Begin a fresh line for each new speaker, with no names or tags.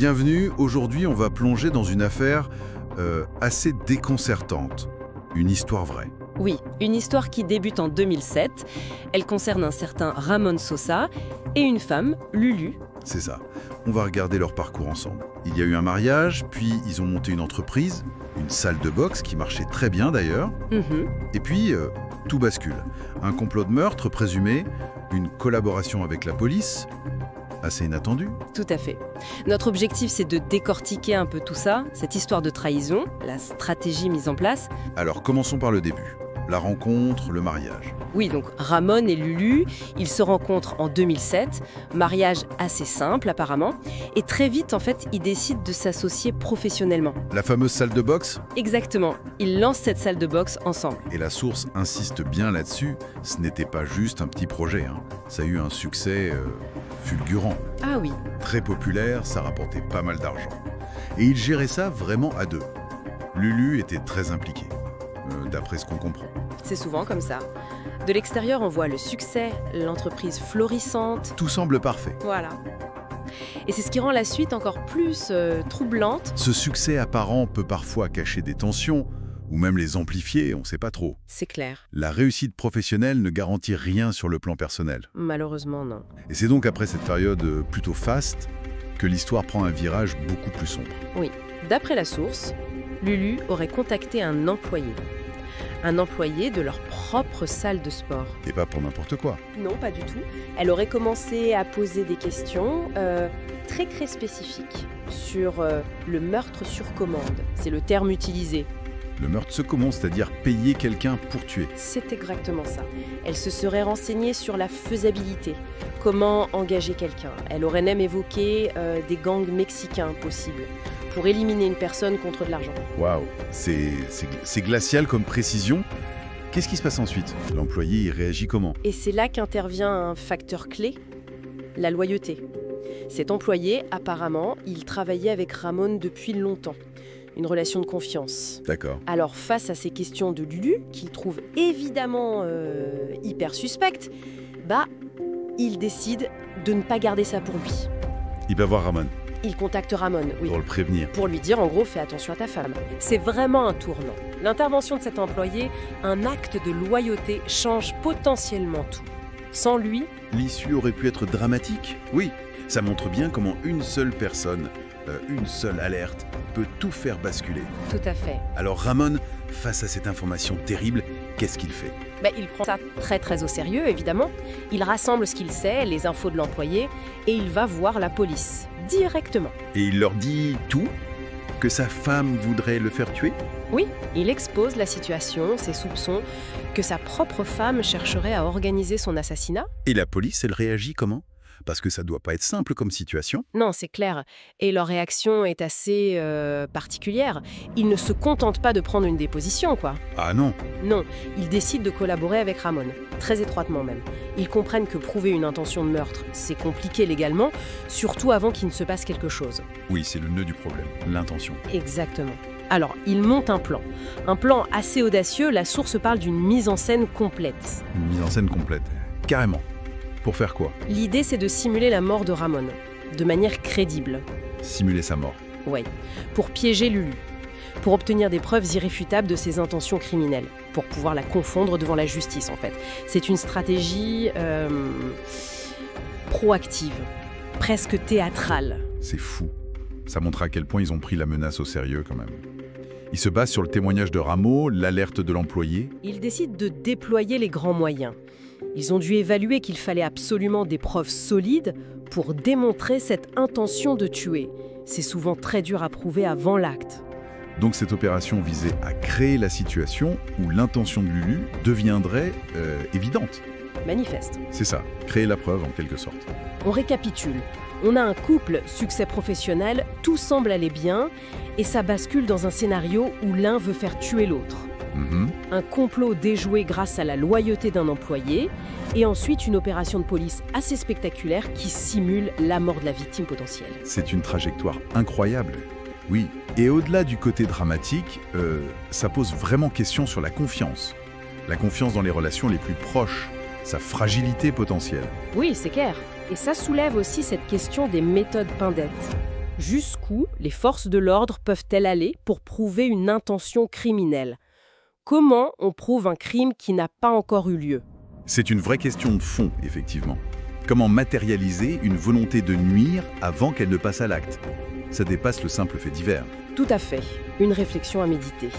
Bienvenue, aujourd'hui on va plonger dans une affaire assez déconcertante. Une histoire vraie.
Oui, une histoire qui débute en 2007. Elle concerne un certain Ramon Sosa et une femme, Lulu.
C'est ça. On va regarder leur parcours ensemble. Il y a eu un mariage, puis ils ont monté une entreprise, une salle de boxe qui marchait très bien d'ailleurs. Et puis, tout bascule. Un complot de meurtre présumé, une collaboration avec la police, assez inattendu.
Tout à fait. Notre objectif, c'est de décortiquer un peu tout ça, cette histoire de trahison, la stratégie mise en place.
Alors commençons par le début. La rencontre, le mariage.
Oui, donc Ramon et Lulu, ils se rencontrent en 2007, mariage assez simple apparemment, et très vite en fait, ils décident de s'associer professionnellement.
La fameuse salle de boxe.
Exactement, ils lancent cette salle de boxe ensemble.
Et la source insiste bien là-dessus, ce n'était pas juste un petit projet, hein. Ça a eu un succès fulgurant.
Ah oui.
Très populaire, ça rapportait pas mal d'argent. Et ils géraient ça vraiment à deux. Lulu était très impliquée, d'après ce qu'on comprend.
C'est souvent comme ça. De l'extérieur, on voit le succès, l'entreprise florissante.
Tout semble parfait.
Voilà. Et c'est ce qui rend la suite encore plus troublante.
Ce succès apparent peut parfois cacher des tensions, ou même les amplifier, on ne sait pas trop.
C'est clair.
La réussite professionnelle ne garantit rien sur le plan personnel.
Malheureusement, non.
Et c'est donc après cette période plutôt faste que l'histoire prend un virage beaucoup plus sombre.
Oui. D'après la source, Lulu aurait contacté un employé. Un employé de leur propre salle de sport.
Et pas pour n'importe quoi.
Non, pas du tout. Elle aurait commencé à poser des questions très spécifiques sur le meurtre sur commande. C'est le terme utilisé.
Le meurtre se commande, c'est-à-dire payer quelqu'un pour tuer.
C'est exactement ça. Elle se serait renseignée sur la faisabilité. Comment engager quelqu'un. Elle aurait même évoqué des gangs mexicains possibles pour éliminer une personne contre de l'argent.
Waouh, c'est glacial comme précision. Qu'est-ce qui se passe ensuite? L'employé y réagit comment?
Et c'est là qu'intervient un facteur clé, la loyauté. Cet employé, apparemment, il travaillait avec Ramon depuis longtemps. Une relation de confiance.
D'accord.
Alors, face à ces questions de Lulu, qu'il trouve évidemment hyper suspectes, il décide de ne pas garder ça pour lui.
Il va voir Ramon.
Il contacte Ramon, oui.
Pour le prévenir.
Pour lui dire, en gros, fais attention à ta femme. C'est vraiment un tournant. L'intervention de cet employé, un acte de loyauté, change potentiellement tout. Sans lui...
L'issue aurait pu être dramatique. Oui, ça montre bien comment une seule personne, une seule alerte, peut tout faire basculer.
Tout à fait.
Alors Ramon, face à cette information terrible, qu'est-ce qu'il fait?
Il prend ça très au sérieux, évidemment. Il rassemble ce qu'il sait, les infos de l'employé, et il va voir la police, directement.
Et il leur dit tout? Que sa femme voudrait le faire tuer?
Oui, il expose la situation, ses soupçons, que sa propre femme chercherait à organiser son assassinat.
Et la police, elle réagit comment? Parce que ça doit pas être simple comme situation.
Non, c'est clair. Et leur réaction est assez particulière. Ils ne se contentent pas de prendre une déposition, quoi.
Ah non.
Non, ils décident de collaborer avec Ramon, très étroitement même. Ils comprennent que prouver une intention de meurtre, c'est compliqué légalement, surtout avant qu'il ne se passe quelque chose.
Oui, c'est le nœud du problème, l'intention.
Exactement. Alors, ils montent un plan assez audacieux. La source parle d'une mise en scène complète.
Une mise en scène complète, carrément. Pour faire quoi?
L'idée, c'est de simuler la mort de Ramon, de manière crédible.
Simuler sa mort.
Oui, pour piéger Lulu, pour obtenir des preuves irréfutables de ses intentions criminelles, pour pouvoir la confondre devant la justice, en fait. C'est une stratégie proactive, presque théâtrale.
C'est fou. Ça montre à quel point ils ont pris la menace au sérieux, quand même. Ils se basent sur le témoignage de Ramon, l'alerte de l'employé.
Ils décident de déployer les grands moyens. Ils ont dû évaluer qu'il fallait absolument des preuves solides pour démontrer cette intention de tuer. C'est souvent très dur à prouver avant l'acte.
Donc cette opération visait à créer la situation où l'intention de Lulu deviendrait évidente.
Manifeste.
C'est ça, créer la preuve en quelque sorte.
On récapitule. On a un couple, succès professionnel, tout semble aller bien, et ça bascule dans un scénario où l'un veut faire tuer l'autre. Un complot déjoué grâce à la loyauté d'un employé, et ensuite une opération de police assez spectaculaire qui simule la mort de la victime potentielle.
C'est une trajectoire incroyable. Oui, et au-delà du côté dramatique, ça pose vraiment question sur la confiance. La confiance dans les relations les plus proches, sa fragilité potentielle.
Oui, c'est clair. Et ça soulève aussi cette question des méthodes Pindettes. Jusqu'où les forces de l'ordre peuvent-elles aller pour prouver une intention criminelle? Comment on prouve un crime qui n'a pas encore eu lieu?
C'est une vraie question de fond, effectivement. Comment matérialiser une volonté de nuire avant qu'elle ne passe à l'acte? Ça dépasse le simple fait divers.
Tout à fait. Une réflexion à méditer.